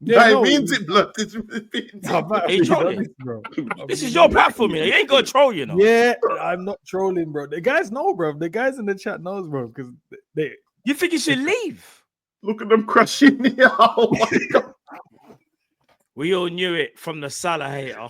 Yeah, it means it, blood. It means honest, bro. This is your platform, you ain't gonna troll, you know. Yeah, I'm not trolling, bro. The guys know, bro. The guys in the chat knows, bro. Because they. You think you should leave? Look at them crashing here. Oh my god. We all knew it from the Salah hater.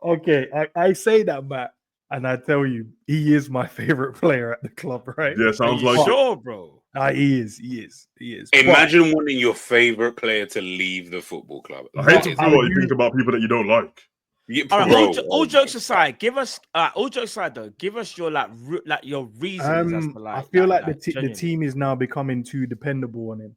Okay, I say that, Matt, and I tell you, he is my favorite player at the club, right? Yeah, sounds like sure, bro. He is. Imagine wanting your favorite player to leave the football club. I hate to feel what you think about people that you don't like. Yeah, all right, all jokes aside, give us give us your your reasons. As to, I feel like the team is now becoming too dependable on him,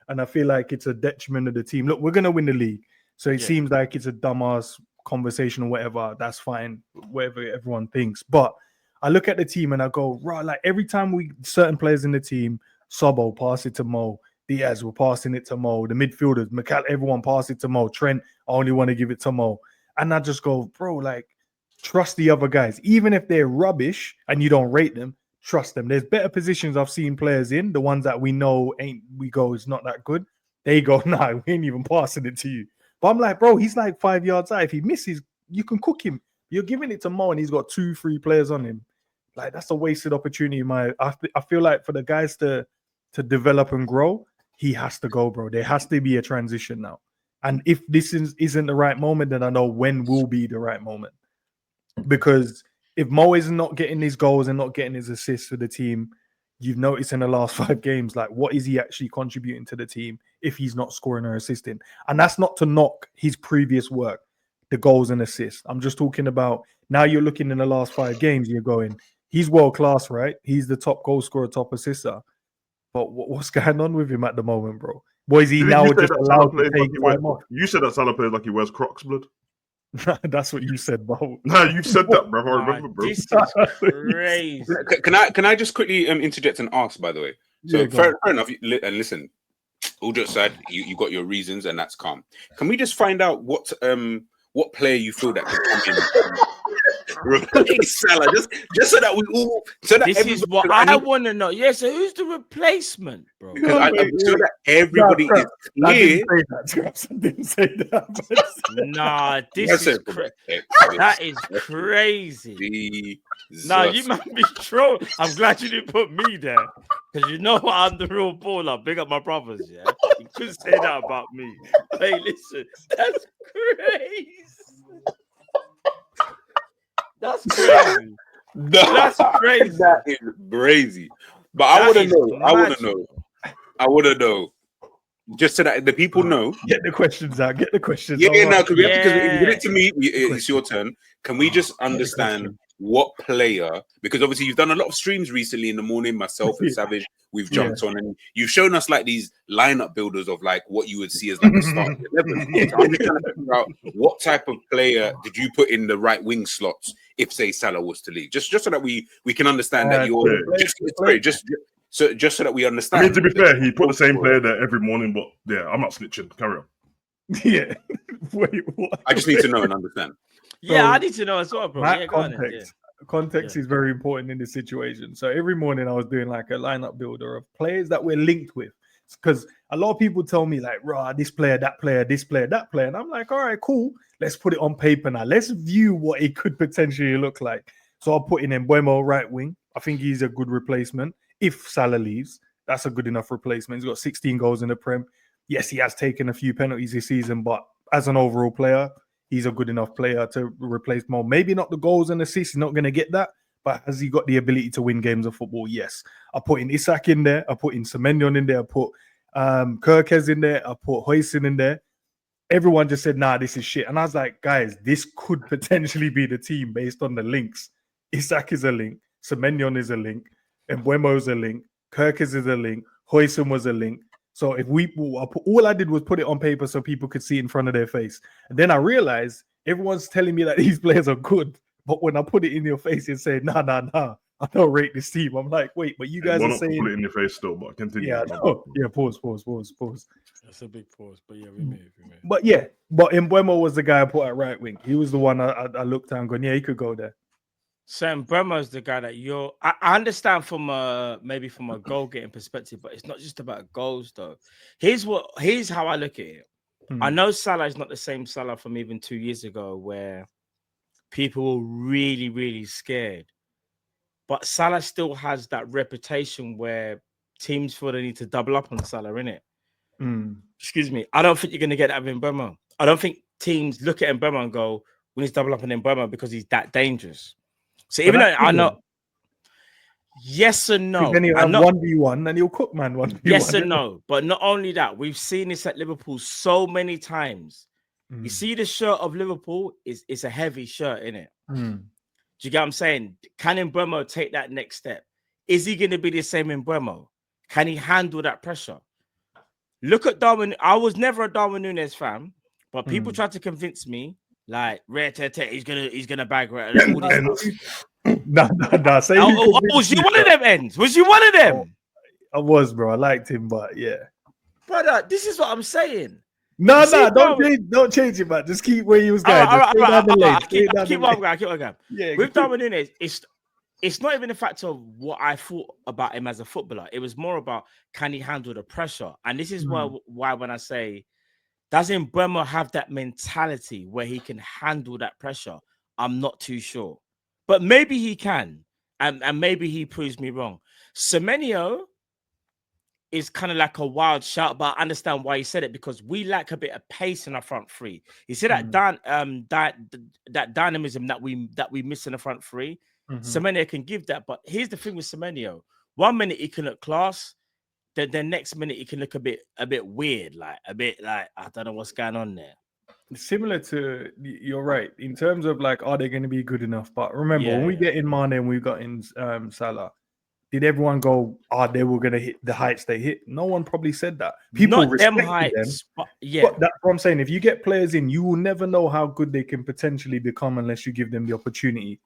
and I feel like it's a detriment of the team. Look, we're gonna win the league, so it seems like it's a dumbass conversation or whatever. That's fine, whatever everyone thinks. But I look at the team and I go, right, like every time certain players in the team, Sobo pass it to Mo, Diaz, we're passing it to Mo, the midfielders, everyone pass it to Mo, Trent, I only want to give it to Mo. And I just go, bro, like, trust the other guys. Even if they're rubbish and you don't rate them, trust them. There's better positions I've seen players in, the ones that we know it's not that good. They go, nah, we ain't even passing it to you. But I'm like, bro, he's like 5 yards out. If he misses, you can cook him. You're giving it to Mo and he's got 2-3 players on him. Like, that's a wasted opportunity. I feel like for the guys to develop and grow, he has to go, bro. There has to be a transition now. And if this isn't the right moment, then I know when will be the right moment. Because if Mo is not getting his goals and not getting his assists for the team, you've noticed in the last 5 games, like, what is he actually contributing to the team if he's not scoring or assisting? And that's not to knock his previous work, the goals and assists. I'm just talking about now you're looking in the last 5 games, you're going, he's world class, right? He's the top goal scorer, top assister. But what's going on with him at the moment, bro? Boy, is he now just allowed to take time off? You said that Salah plays like he wears Crocs, blood. That's what you said, bro. No, you said that, bro. I remember, bro. This is crazy. Can I just quickly interject and ask, by the way? So fair enough. And listen, all jokes aside, you got your reasons, and that's calm. Can we just find out what player you feel that could come in? Replace Salah, just so that we all. So that this is what I want to know. Yeah, so who's the replacement, bro? Because I'm sure that everybody is clear. I didn't say that. Nah, this is that is crazy. Nah, you might be trolling. I'm glad you didn't put me there because you know I'm the real baller. Big up my brothers, yeah. You couldn't say that about me. Hey, listen, that's crazy. That's crazy. That's crazy. That is crazy. But I want to know. Just so that the people know. Get the questions out. Get the questions. Yeah, no, because if you give it to me, it's your turn. Can we just understand what player? Because obviously you've done a lot of streams recently in the morning. Myself and Savage, we've jumped on, and you've shown us like these lineup builders of like what you would see as like a starting 11. So I'm just trying to figure out what type of player did you put in the right wing slots if say Salah was to leave, just so that we can understand that you're just so that we understand. I mean, to be fair, he put the same player there every morning, but yeah, I'm not snitching. Carry on. Yeah. Wait, what? I just need to know and understand. Yeah, I need to know as well, bro. Yeah, context is very important in this situation. So every morning I was doing like a lineup builder of players that we're linked with. Because a lot of people tell me like, rah, this player, that player, this player, that player. And I'm like, all right, cool. Let's put it on paper now. Let's view what it could potentially look like. So I'll put in Mbeumo right wing. I think he's a good replacement. If Salah leaves, that's a good enough replacement. He's got 16 goals in the Prem. Yes, he has taken a few penalties this season, but as an overall player, he's a good enough player to replace Mo. Maybe not the goals and assists. He's not going to get that. But has he got the ability to win games of football? Yes. I put in Isak in there. I put in Semenyo in there. I put Kirkes in there. I put Højlund in there. Everyone just said, nah, this is shit. And I was like, guys, this could potentially be the team based on the links. Isak is a link. Semenyo is a link. Mbeumo is a link. Kirkes is a link. Højlund was a link. So if all I did was put it on paper so people could see it in front of their face. And then I realized everyone's telling me that these players are good. But when I put it in your face and say, nah, I don't rate this team. I'm like, wait, but you guys are saying... put it in your face still, but continue. Yeah, yeah, pause. That's a big pause, but yeah, we move. But Mbeumo was the guy I put at right wing. He was the one I looked at and going, yeah, he could go there. So Bremo's the guy that I understand from maybe from a goal getting perspective, but it's not just about goals though. Here's how I look at it. I know Salah is not the same Salah from even 2 years ago where people were really, really scared. But Salah still has that reputation where teams feel they need to double up on Salah, innit? Excuse me. I don't think you're going to get that with Mbeumo. I don't think teams look at Mbeumo and go, we need to double up on Mbeumo because he's that dangerous. So even though I know, yes and no. Then he'll have 1v1 and he'll cook, man. 1v1. Yes and no. But not only that, we've seen this at Liverpool so many times. You see the shirt of Liverpool, it's a heavy shirt, innit? Do you get what I'm saying? Can Mbeumo take that next step? Is he going to be the same Mbeumo? Can he handle that pressure? Look at Darwin. I was never a Darwin Núñez fan, but people tried to convince me, like, he's gonna bag Rare. Nah. Was you one of them ends? Was you one of them? I was, bro. I liked him, but yeah. Brother, this is what I'm saying. No, don't change it, man. Just keep where you was going. Keep on going. Yeah, with Darwin Núñez, it's not even the fact of what I thought about him as a footballer. It was more about, can he handle the pressure? And this is why when I say, doesn't Mbeumo have that mentality where he can handle that pressure? I'm not too sure. But maybe he can. And maybe he proves me wrong. Semenyo is kind of like a wild shout, but I understand why he said it, because we lack a bit of pace in our front three. He said that dynamism that we miss in the front three. Semenyo can give that, but here's the thing with Semenyo: 1 minute he can look class, then the next minute he can look a bit weird, like I don't know what's going on there. Similar to, you're right in terms of like, are they going to be good enough? But remember, when we get in Mane and we got in Salah, did everyone go, they were going to hit the heights they hit? No one probably said that. People not them heights, but that's what I'm saying. If you get players in, you will never know how good they can potentially become unless you give them the opportunity.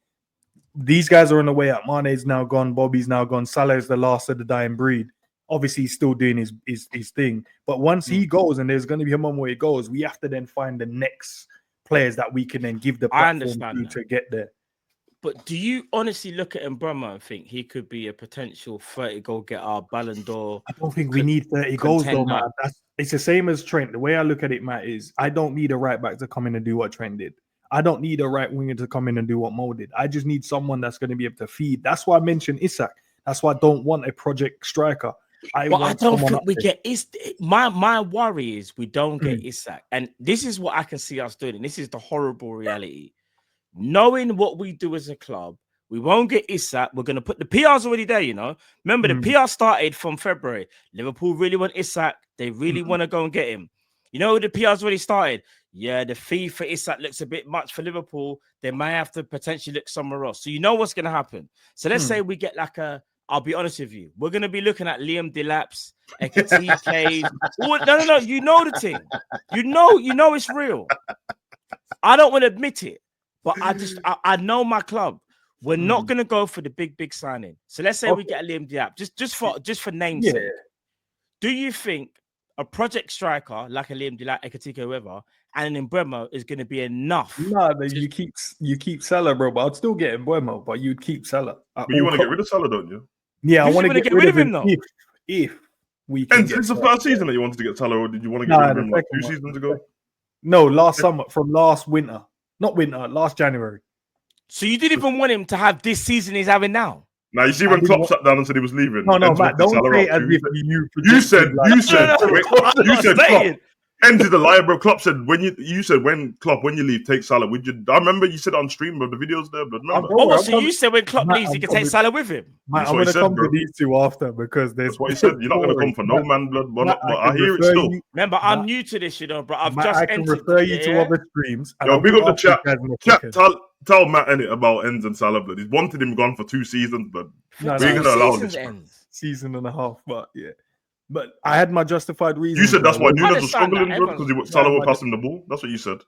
These guys are on the way up. Mane's now gone. Bobby's now gone. Salah is the last of the dying breed. Obviously, he's still doing his thing. But once he goes, and there's going to be a moment where he goes, we have to then find the next players that we can then give the platform to get there. But do you honestly look at Mbeumo and think he could be a potential 30-goal getter, Ballon d'Or? I don't think we need 30 goals, though, Matt. It's the same as Trent. The way I look at it, Matt, is I don't need a right back to come in and do what Trent did. I don't need a right winger to come in and do what Mo did. I just need someone that's going to be able to feed. That's why I mentioned Isak. That's why I don't want a project striker. I don't think we get Isak. My worry is we don't get Isak. And this is what I can see us doing. And this is the horrible reality. Knowing what we do as a club, we won't get Isak. We're going to put the PR's already there, you know. Remember, the PR started from February. Liverpool really want Isak. They really want to go and get him. You know, the PR's already started. Yeah, the fee for Isak looks a bit much for Liverpool. They might have to potentially look somewhere else. So you know what's going to happen. So let's say we get like I'll be honest with you. We're going to be looking at Liam Delap's, Ekatike's. No. You know the thing. You know it's real. I don't want to admit it, but I know my club. We're not going to go for the big signing. So let's say we get a Liam Delap, just for name's sake. Do you think a project striker like a Liam Delap, Ekatike, whoever, and an Mbeumo is going to be enough? No, you keep Salah, bro. But I'd still get Mbeumo, but you'd keep Salah. But you want to get rid of Salah, don't you? Yeah, I want to get rid of him though. If we can. And it's the first season that you wanted to get Salah, or did you want to get rid of him like 2 seasons ago? No, last summer, from last winter. Not winter, last January. So you didn't even want him to have this season he's having now? Now you see when Klopp sat down and said he was leaving. No, Matt, don't say as if you said Klopp. Ended the lie, bro. Klopp said when you said when you leave, take Salah. I remember you said on stream, but the videos there. But remember, so you said when Klopp leaves, he can take Salah with him. Matt, I'm gonna come to these two after because that's what he said. You're not gonna come for no man blood, but I hear it still. Remember, I'm new to this, you know, bro. I can refer you to other streams. Yo, big up the chat. Tell Matt about ends and Salah, blood. He's wanted him gone for 2 seasons, but we're gonna allow this. Season and a half, but yeah. But I had my justified reason. You said that's why Núñez was struggling, bro, because Salah will pass him the ball. That's what you said.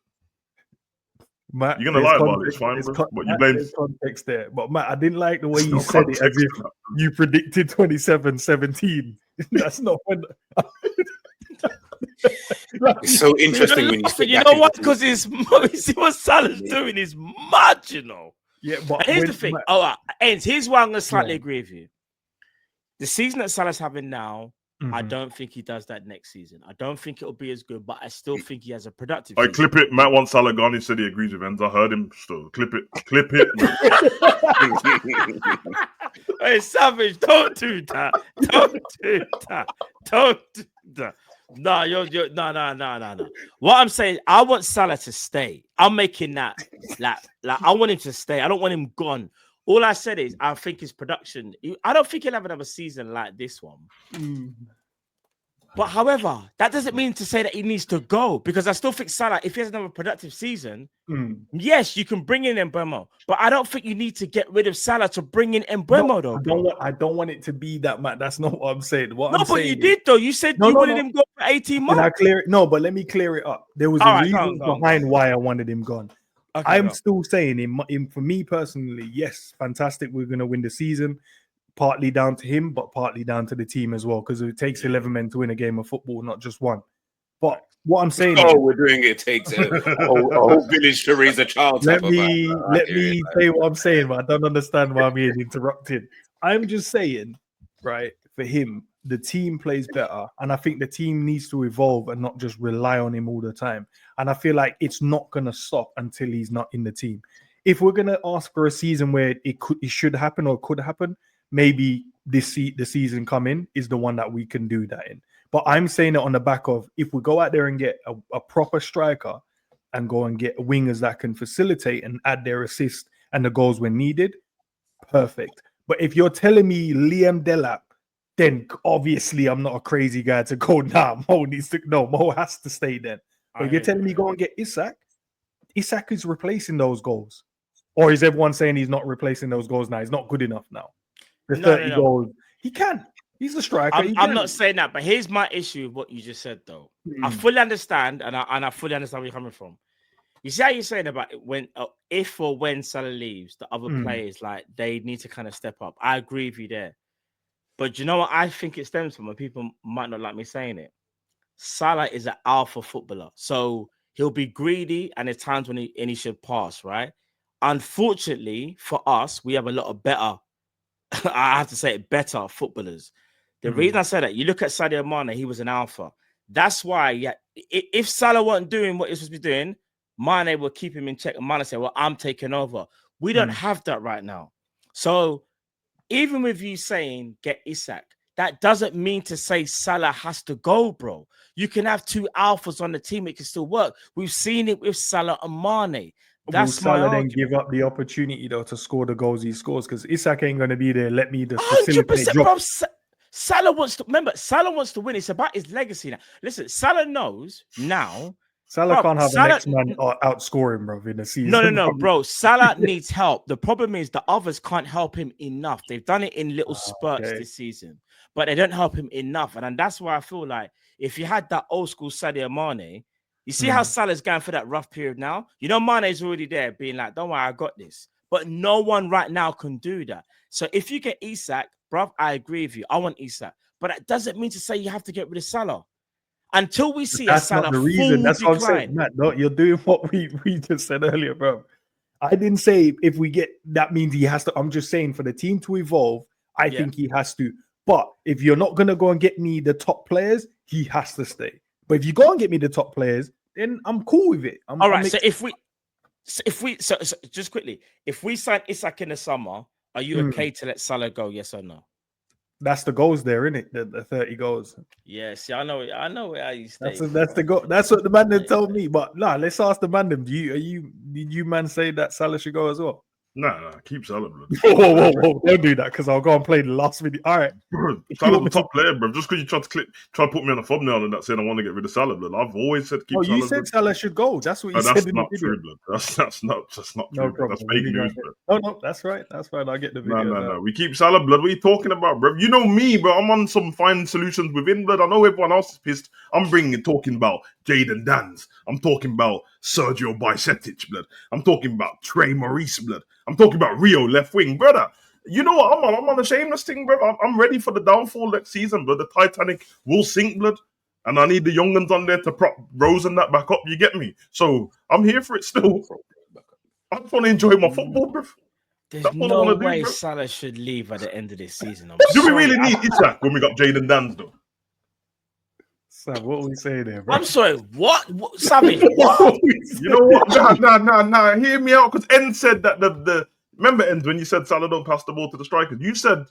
Matt, you're gonna lie about it. It's fine, bro. But you blame context there. But Matt, I didn't like the way you said it as if you predicted 27-17. That's not when. It's so interesting when you say you know what? Because see what Salah's doing is marginal. Yeah, but here's the thing. Here's why I'm going to slightly agree with you. The season that Salah's having now, I don't think he does that next season. I don't think it'll be as good, but I still think he has a productive season. Clip it. Matt wants Salah gone. He said he agrees with Enz. I heard him. So clip it. Hey, Savage, don't do that. Don't do that. No, no. What I'm saying, I want Salah to stay. I'm making that like I want him to stay. I don't want him gone. All I said is I think his production. I don't think he'll have another season like this one. But however, that doesn't mean to say that he needs to go, because I still think Salah, if he has another productive season, yes, you can bring in Mbeumo. But I don't think you need to get rid of Salah to bring in Mbeumo, though. I don't want it to be that, Matt. That's not what I'm saying. But you did, though. You said you wanted him gone for 18 months. Can I clear it? No, but let me clear it up. There was a reason behind why I wanted him gone. Okay, I'm still saying, for me personally, yes, fantastic. We're going to win the season. Partly down to him, but partly down to the team as well, because it takes 11 men to win a game of football, not just one. But what I'm saying we're doing it takes a whole village to raise a child. Let me say what I'm saying, but I don't understand why I'm being interrupted. I'm just saying, right, for him, the team plays better, and I think the team needs to evolve and not just rely on him all the time. And I feel like it's not going to stop until he's not in the team. If we're going to ask for a season where it should happen or could happen, maybe the season coming is the one that we can do that in. But I'm saying it on the back of, if we go out there and get a proper striker and go and get wingers that can facilitate and add their assist and the goals when needed, perfect. But if you're telling me Liam Delap, then obviously I'm not a crazy guy to go, Mo has to stay then. But if you're telling me go and get Isak is replacing those goals. Or is everyone saying he's not replacing those goals now? He's not good enough now. The 30 goals. He can. He's the striker. I'm not saying that, but here's my issue with what you just said, though. I fully understand, and I fully understand where you're coming from. You see how you're saying about when, if or when Salah leaves, the other players, like, they need to kind of step up. I agree with you there. But you know what I think it stems from, and people might not like me saying it? Salah is an alpha footballer. So he'll be greedy, and there's times when he should pass, right? Unfortunately, for us, we have a lot of better, I have to say it, better footballers. The reason I say that, you look at Sadio Mane, he was an alpha. That's why, if Salah wasn't doing what he's supposed to be doing, Mane will keep him in check. And Mane say, well, I'm taking over. We don't have that right now. So even with you saying get Isak, that doesn't mean to say Salah has to go, bro. You can have two alphas on the team. It can still work. We've seen it with Salah and Mane. That's Salah then give up the opportunity though to score the goals he scores, because Isak ain't going to be there. Let me just facilitate. Bro, Salah wants to win. It's about his legacy now. Listen, Salah knows now. Salah can't have the next man outscore him, bro, in the season. No, bro. Salah needs help. The problem is the others can't help him enough. They've done it in little spurts this season, but they don't help him enough. And that's why I feel like if you had that old school Sadio Mane, you see how Salah's going for that rough period now? You know, Mane's already there being like, don't worry, I got this. But no one right now can do that. So if you get Isak, bro, I agree with you. I want Isak. But that doesn't mean to say you have to get rid of Salah. Until we see a Salah full decline. That's what I'm saying, Matt. No, you're doing what we just said earlier, bro. I didn't say if we get, that means he has to. I'm just saying for the team to evolve, I think he has to. But if you're not going to go and get me the top players, he has to stay. But if you go and get me the top players, then I'm cool with it. All right. So if we just quickly, if we sign Isak in the summer, are you okay to let Salah go? Yes or no? That's the goals there, isn't it? The 30 goals. Yeah, see, I know where you stay. That's the goal. That's what the man told me. But let's ask the man. Did you man say that Salah should go as well? No, keep Salah, bro. Whoa. Don't do that, because I'll go and play the last video. All right. Bro, Salah's the top player, bro. Just because you try to put me on a thumbnail and that saying I want to get rid of Salah, blood. I've always said keep Salah. You said Salah should go. That's what you said in the video. True, blood. That's not true. No problem. That's fake news, bro. No, that's right. That's right. I'll get the video. No. We keep Salah, blood. What are you talking about, bro? You know me, bro. I'm on some fine solutions within, blood. I know everyone else is pissed. I'm talking about Jadon Danns. I'm talking about Sergio Bicetic, blood. I'm talking about Trey Maurice, blood. I'm talking about Rio left wing, brother. You know what? I'm on the shameless thing, bro. I'm ready for the downfall next season, bro. The Titanic will sink, blood. And I need the young ones on there to prop Rose and that back up. You get me? So I'm here for it still. I just want to enjoy my football, bro. There's no way Salah should leave at the end of this season. Do we really need Isak when we got Jaden Dans though? Sam, what are we saying there, bro? I'm sorry, what? Savage, what? You know what? Nah. Hear me out, because End said that the remember End when you said Salah don't pass the ball to the striker. You said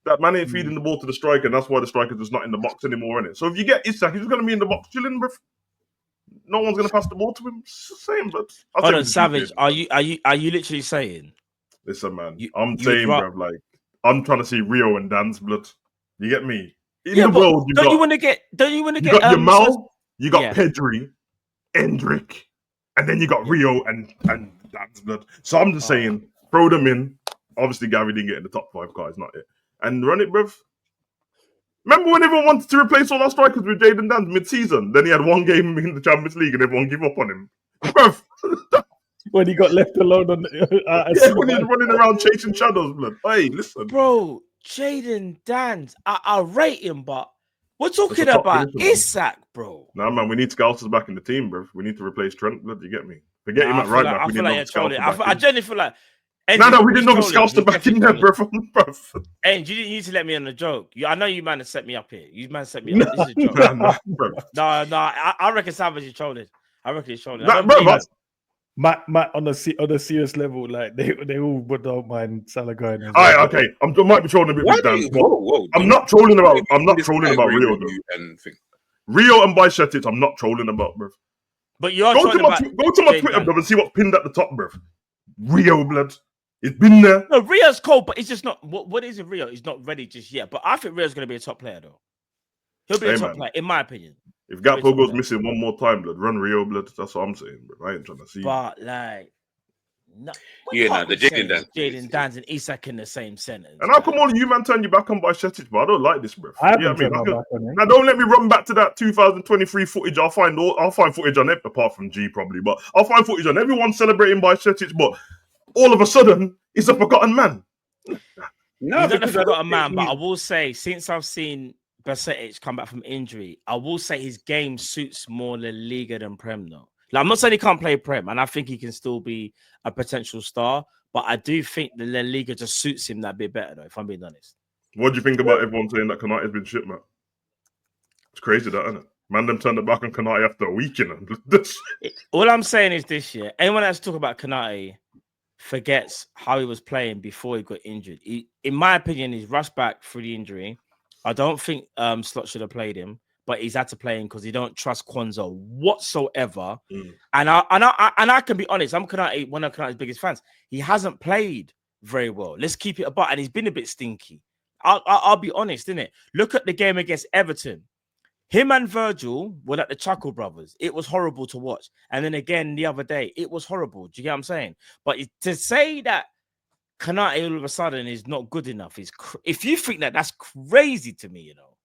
that man ain't feeding the ball to the striker, and that's why the striker's just not in the box anymore, innit? So if you get Isak, he's gonna be in the box chilling, bro. No one's gonna pass the ball to him. It's the same, but hold on, Savage. Are you literally saying? Listen, man. I'm saying, bro, like I'm trying to see Rio and Dan's blood. You get me? In the world, don't you want to get Yamal, you got Pedri, Endrick, and then you got Rio and Dan's blood. So I'm just saying, throw them in. Obviously, Gary didn't get in the top 5 guys, not it. And run it, bruv. Remember when everyone wanted to replace all our strikers with Jaden Dans mid-season? Then he had one game in the Champions League and everyone gave up on him. Bruv. When he got left alone on when he's running around chasing shadows, blood. Hey, listen. Bro, Jaden Dans, I rate him, but we're talking about Isak, bro. Nah, man, we need Scousers back in the team, bro. We need to replace Trent, blood. You get me? Forget him at right back. I feel like you're trolling. I genuinely feel like... No, we didn't know Scouser back in there, bro. And you didn't need to let me on a joke. I know you man to set me up here. You man set me up. This is a joke. No, I reckon Savage is trolling. I reckon he's trolling. Matt, on a serious level, like they all would don't mind Salah going. All right, okay. I might be trolling a bit with Dan. I'm not trolling about Rio. Rio and Bajcetic, I'm not trolling about, bro. But you are go to my Twitter, bro, and see what's pinned at the top, bro. Rio, blood. It's been there. No, Rio's cold, but it's just not. What is it, Rio? He's not ready just yet. But I think Rio's going to be a top player, though. He'll be a top player, in my opinion. If Gakpo goes missing one more time, blood, run Rio, blood. That's what I'm saying, bro. I ain't trying to see. But like, no, the Jaden Dans and Isak in the same sentence. And how come all you man turn your back on Bajcetic, but I don't like this, bro. I haven't turned my back on him. Now don't let me run back to that 2023 footage. I'll find footage on it, apart from G probably, but I'll find footage on everyone celebrating Bajcetic, but all of a sudden he's a forgotten man. No, he's not a forgotten man, but I will say, since I've seen Bajcetic come back from injury, I will say his game suits more La Liga than Prem, though. Like, I'm not saying he can't play Prem, and I think he can still be a potential star, but I do think the La Liga just suits him that bit better, though, if I'm being honest. What do you think about everyone saying that Konate has been shit, man? It's crazy, that, isn't it? Man, them turned it back on Konate after a week, you know. All I'm saying is this year, anyone that's talking about Konate forgets how he was playing before he got injured. In my opinion, he's rushed back through the injury. I don't think Slot should have played him, but he's had to play him because he don't trust Kwanzaa whatsoever. And I can be honest, I'm one of Konate's biggest fans. He hasn't played very well. Let's keep it apart, and he's been a bit stinky. I'll be honest, innit? Look at the game against Everton. Him and Virgil were like the Chuckle Brothers. It was horrible to watch. And then again the other day, it was horrible. Do you get what I'm saying? But to say that Konate all of a sudden is not good enough is if you think that, that's crazy to me, you know.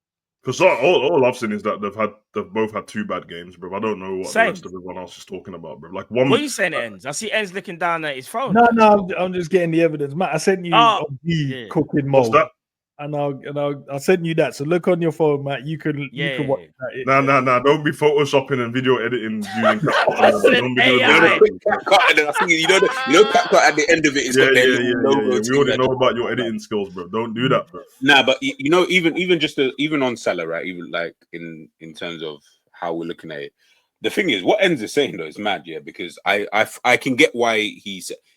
Because all I've seen is that they've both had 2 bad games, bro. I don't know what the rest of everyone else is talking about, bro. Like one. What are you saying, Ends? I see Ends looking down at his phone. No, I'm just getting the evidence, Matt. I sent you cooking mode. What's that? And I'll send you that. So look on your phone, Matt. You can watch that. Nah. Don't be photoshopping and video editing using CapCut. Don't be doing you know CapCut at the end of it is got their logo. We already know about your editing skills, bro. Don't do that, bro. Nah, but you know, even on Salah, right? Even like in terms of how we're looking at it, the thing is, what Ends is saying though is mad, yeah. Because I can get why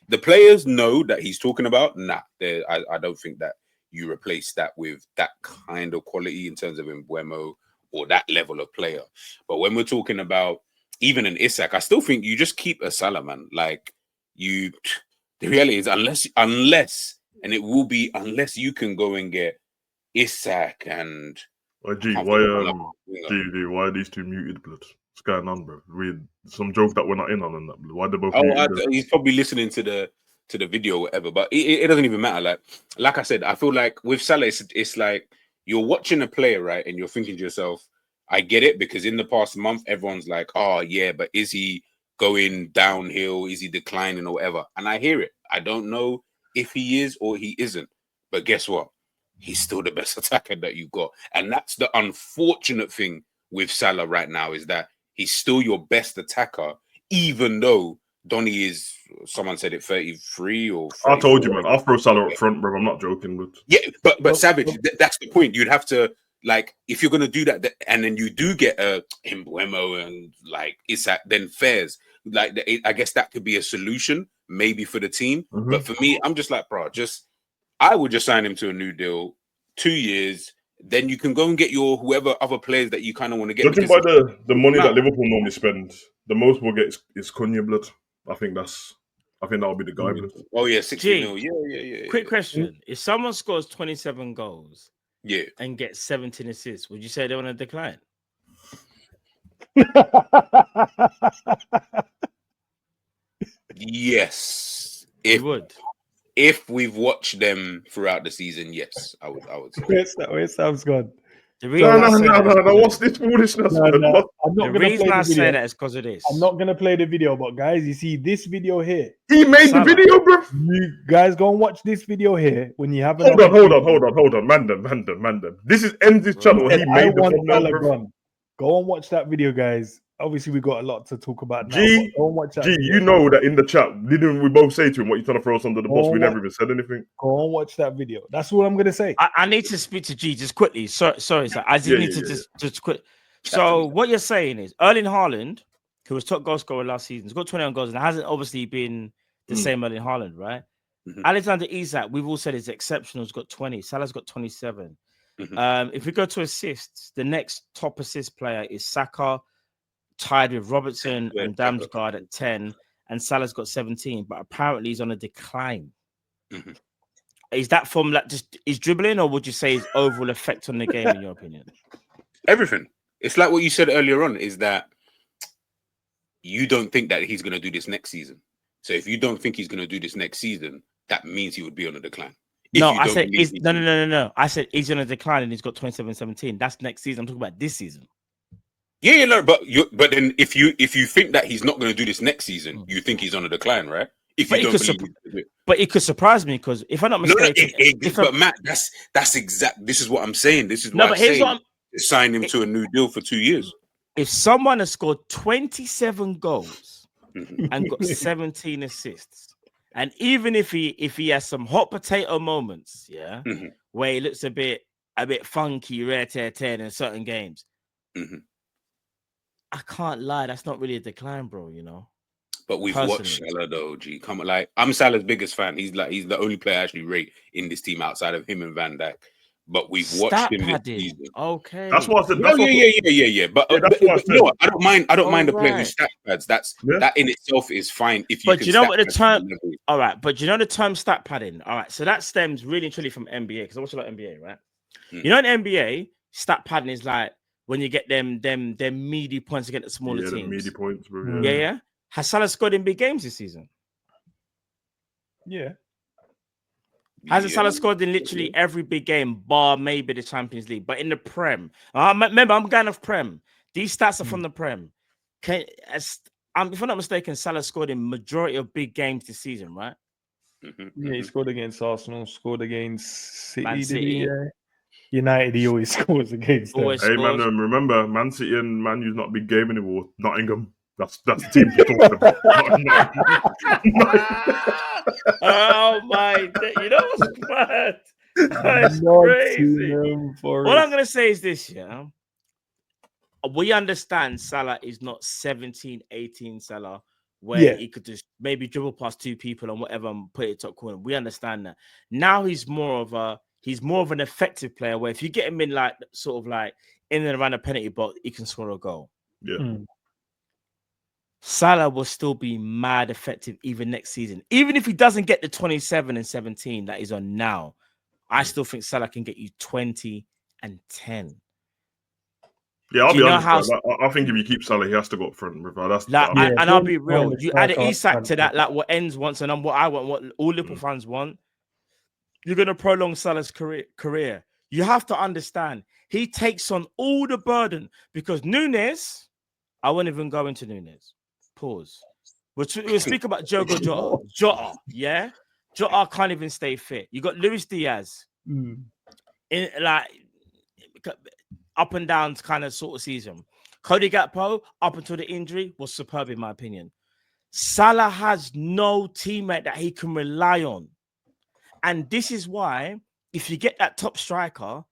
the players know that he's talking about. Nah, I don't think that you replace that with that kind of quality in terms of Mbeumo or that level of player. But when we're talking about even an Isak, I still think you just keep a Salah, man. Like the reality is unless, and it will be unless you can go and get Isak and... why are these 2 muted, blood? What's going on, bro? Some joke that we're not in on that, blood. Why they both muted? He's probably listening to the video or whatever, but it doesn't even matter. Like I said, I feel like with Salah, it's like you're watching a player, right? And you're thinking to yourself, I get it, because in the past month, everyone's like, oh yeah, but is he going downhill? Is he declining or whatever? And I hear it. I don't know if he is or he isn't, but guess what? He's still the best attacker that you got. And that's the unfortunate thing with Salah right now, is that he's still your best attacker, even though Donny is, someone said it, 33 or 34. I told you, man. I'll throw Salah up front, bro. I'm not joking, but yeah, but Savage, that's the point. You'd have to, like, if you're gonna do that, and then you do get a Mbuemo and like Isak, then Fairs. Like, I guess that could be a solution, maybe for the team. But for me, I'm just like, bro, I would just sign him to a new deal, 2 years. Then you can go and get your whoever other players that you kind of want to get. Judging by the money that Liverpool normally spend, the most we'll get is Cunha, blood. I think that'll be the guy, blood. Oh yeah, 60 mil. Yeah. Quick question: if someone scores 27 goals, and gets 17 assists, would you say they want to decline? Yes, if we've watched them throughout the season, yes, I would say. Where's Sam's gone? No. What's this foolishness? The reason I say that is because of this. I'm not gonna play the video, but guys, you see this video here. He made the video, bro. You guys go and watch this video here when you have. Hold on, man. This is ENDZ's channel. He made the thumbnail, bro. Go and watch that video, guys. Obviously, we got a lot to talk about now. Go and watch that. You know that in the chat, didn't we both say to him, "What you trying to throw us under the bus?" We never even said anything. Go and watch that video. That's what I'm gonna say. I need to speak to G just quickly. Sorry, sir. I just need to just quick. So what you're saying is Erling Haaland, who was top goal scorer last season, has got 21 goals and hasn't obviously been the same Erling Haaland, right? Alexander Isak, we've all said is exceptional. He's got 20. Salah's got 27. If we go to assists, the next top assist player is Saka, tied with Robertson and Damsgaard at 10, and Salah's got 17, but apparently he's on a decline. Is that from like just his dribbling, or would you say his overall effect on the game, in your opinion? Everything. It's like what you said earlier on, is that you don't think that he's going to do this next season. So if you don't think he's going to do this next season, that means he would be on a decline. No, I said no. I said he's on a decline and he's got 27-17. That's next season. I'm talking about this season. Yeah, but then if you think that he's not going to do this next season, you think he's on a decline, right? But it could surprise me, because if I'm not mistaken, but Matt, that's exact. This is what I'm saying. This is why I'm saying sign him to a new deal for 2 years. If someone has scored 27 goals and got 17 assists, and even if he has some hot potato moments, where he looks a bit funky, rare tear in certain games, I can't lie, that's not really a decline, bro. You know. But we've watched Salah though, G. Come on, like, I'm Salah's biggest fan. He's the only player I actually rate in this team outside of him and Van Dijk. But we've watched him this season. Okay, that's what I said. Yeah. But no, I don't mind. I don't mind the player who stat pads. That in itself is fine. But you know what the term? All right, but you know the term stat padding. All right, so that stems really and truly from NBA, because I watch a lot of NBA, right? You know, in NBA, stat padding is like when you get them meaty points against the smaller teams. The meaty points, bro. Yeah. Has Salah scored in big games this season? Yeah. Hasn't Salah scored in literally every big game, bar maybe the Champions League, but in the Prem? Remember, I'm going off Prem. These stats are from the Prem. If I'm not mistaken, Salah scored in majority of big games this season, right? Yeah, he scored against Arsenal, scored against City. Man City. United, he always scores against them. Hey, man, remember, Man City and Man U's not a big game anymore. Nottingham. That's the team you're talking about. Oh my! You know what's mad? That's crazy. What I'm gonna say is this: we understand Salah is not 17, 18 Salah, where he could just maybe dribble past two people and whatever and put it top corner. We understand that. Now he's more of an effective player, where if you get him in like sort of like in and around the penalty box, he can score a goal. Yeah. Salah will still be mad effective even next season. Even if he doesn't get the 27 and 17 that he's on now, I still think Salah can get you 20 and 10. Yeah, I'll be honest. I think if you keep Salah, he has to go up front. And I'll be real. You add an Isak to that, like what Ends wants and what I want, what all Liverpool fans want. You're going to prolong Salah's career. You have to understand, he takes on all the burden, because Núñez, I won't even go into Núñez. Pause. We'll speak about Diogo Jota. Jota can't even stay fit. You got Luis Diaz in like up and down kind of sort of season. Cody Gakpo, up until the injury, was superb in my opinion. Salah has no teammate that he can rely on. And this is why, if you get that top striker,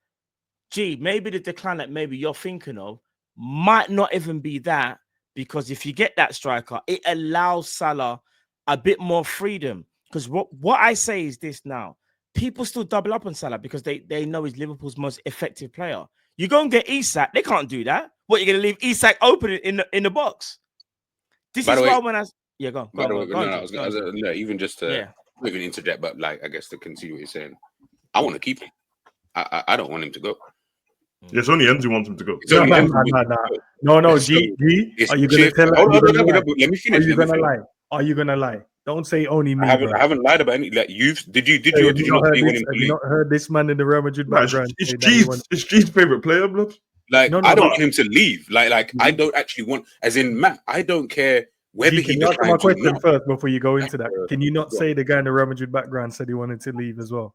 maybe the decline that maybe you're thinking of might not even be that, because if you get that striker, it allows Salah a bit more freedom. Because what I say is this now, people still double up on Salah because they know he's Liverpool's most effective player. You go and get Isak, they can't do that. What, you're going to leave Isak open in the box? This is why when I... Yeah, go on. Even just to even interject, but like, I guess to continue what you're saying, I want to keep him. I don't want him to go. It's only ENDZ wants him to go. No, G. Are you going to tell us? Let me finish. Are you going to lie? Are you going to lie? Don't say only me. I haven't lied about any. Like, did you not heard this man in the Real Madrid background? It's G's favorite player, blood. Like, I don't want him to leave. Like I don't actually want, as in Matt, I don't care whether he answer my question first before you go into that. Can you not say the guy in the Real Madrid background said he wanted to leave as well?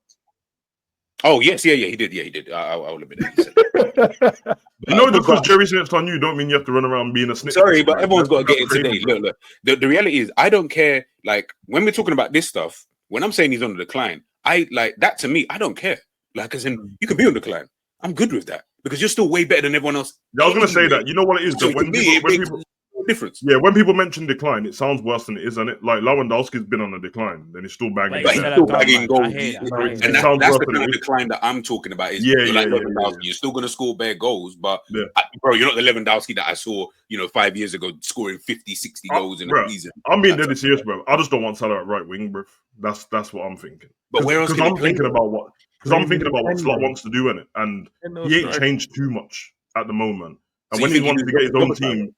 Oh yes, he did. I'll admit that. Because Jerry snitched on you, don't mean you have to run around being a snitch. Sorry, but everyone's got to get it today. Look. The reality is, I don't care. Like, when we're talking about this stuff, when I'm saying he's on the decline, I like that. To me, I don't care. Like, as in, you can be on the decline. I'm good with that because you're still way better than everyone else. I was going to say that. You know what it is? So when people difference. Yeah, when people mention decline, it sounds worse than it is, isn't it? Like, Lewandowski's been on a decline, then he's still bagging. But he's still bagging goals. And that's the kind of decline that I'm talking about. Is Lewandowski. You're still going to score bare goals, but bro, you're not the Lewandowski that I saw, 5 years ago, scoring 50, 60 goals in a season. I'm being deadly serious, bro. I just don't want Salah at right wing, bro. That's what I'm thinking. But where else? Because I'm thinking about what Slot wants to do in it, and he ain't changed too much at the moment. And when he wants to get his own team,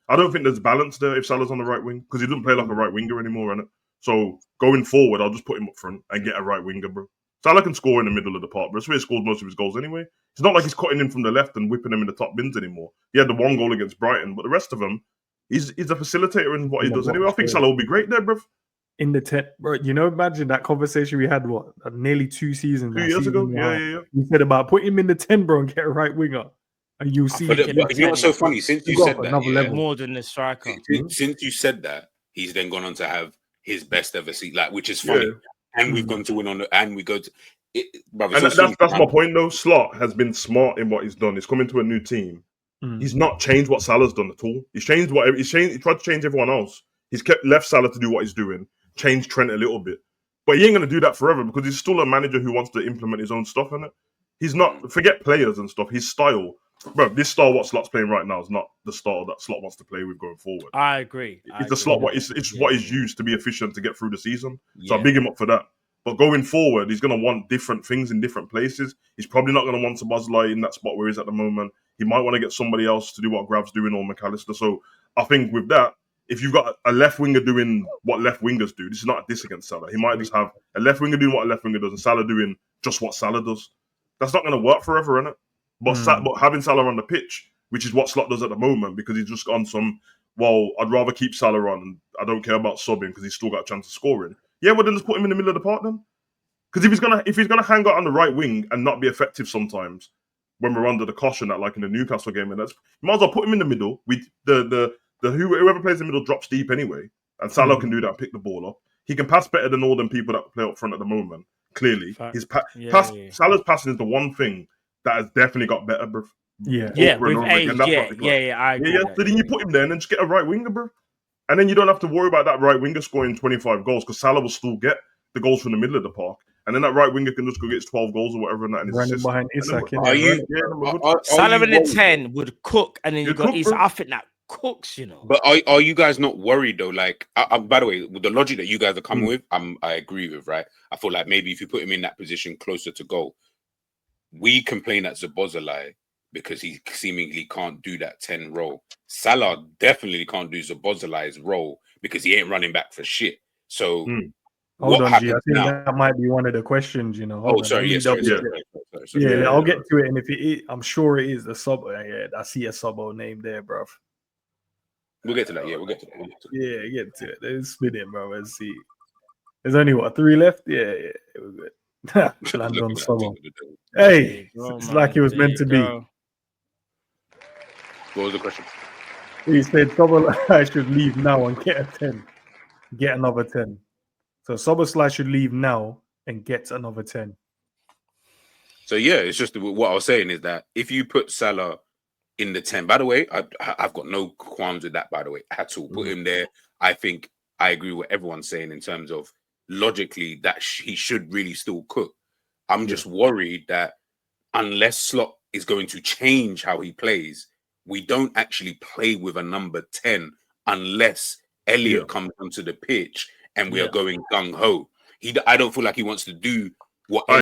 I don't think there's balance there if Salah's on the right wing, because he doesn't play like a right winger anymore, innit? So going forward, I'll just put him up front and get a right winger, bro. Salah can score in the middle of the park, bro. That's where he scores most of his goals anyway. It's not like he's cutting in from the left and whipping them in the top bins anymore. He had the one goal against Brighton, but the rest of them, he's a facilitator in what he does anyway. I think Salah will be great there, bro. In the 10, bro, imagine that conversation we had, nearly 2 seasons? 2 years ago? Yeah. We said about put him in the 10, bro, and get a right winger. And you see, what's so funny? Since you said that, more than the striker. Since you said that, he's then gone on to have his best ever season, like, which is funny. Yeah. And we've gone to win on the, and we go to it, brother. And that's my point, though. Slot has been smart in what he's done. He's coming to a new team. He's not changed what Salah's done at all. He tried to change everyone else. He's left Salah to do what he's doing. Changed Trent a little bit, but he ain't gonna do that forever because he's still a manager who wants to implement his own stuff in it. He's not forget players and stuff. His style. Bro, this style what Slot's playing right now is not the style that Slot wants to play with going forward. I agree. It's the Slot it's what is used to be efficient to get through the season. So I big him up for that. But going forward, he's going to want different things in different places. He's probably not going to want Szoboszlai in that spot where he's at the moment. He might want to get somebody else to do what Grav's doing or McAllister. So I think with that, if you've got a left winger doing what left wingers do, this is not a diss against Salah. He might just have a left winger doing what a left winger does and Salah doing just what Salah does. That's not going to work forever, innit? But having Salah on the pitch, which is what Slot does at the moment, because he's just on some, I'd rather keep Salah on and I don't care about subbing because he's still got a chance of scoring. Yeah, well then just put him in the middle of the park then. Because if he's gonna hang out on the right wing and not be effective sometimes when we're under the caution that like in the Newcastle game, and you might as well put him in the middle. With whoever plays in the middle drops deep anyway, and Salah can do that and pick the ball up. He can pass better than all them people that play up front at the moment. Clearly, Salah's passing is the one thing that has definitely got better, bro. I agree. So then you put him there and then just get a right winger, bro. And then you don't have to worry about that right winger scoring 25 goals because Salah will still get the goals from the middle of the park. And then that right winger can just go get his 12 goals or whatever. And running behind Isak. Salah in the 10 would cook, and then you got Isak. I think that cooks, But are you guys not worried though? Like, by the way, with the logic that you guys are coming with, I agree with, right? I feel like maybe if you put him in that position closer to goal, we complain at Szoboszlai because he seemingly can't do that 10 role. Salah definitely can't do Szoboszlai's role because he ain't running back for shit. So hold on, G. I think that might be one of the questions, Sorry. I'll get to it. And if it is, I'm sure it is the sub. Yeah, I see a Sobo name there, bro. We'll get to that. Yeah, we'll get to that. Yeah, get to it. Let's spin it, bro. Let's see. There's only 3 left. Yeah, we're good. Land on Sobo. Hey, it's like it was meant to be. What was the question? He said Sobo I should leave now and get a 10. get another 10. So Szoboszlai should leave now and get another 10. So yeah, it's just what I was saying is that if you put Salah in the 10, by the way, I've got no qualms with that, by the way, at all. Put him there. I think I agree with everyone's saying in terms of logically that he should really still cook. I'm just worried that unless Slot is going to change how he plays, we don't actually play with a number 10 unless Elliot comes onto the pitch and we are going gung-ho. I don't feel like he wants to do what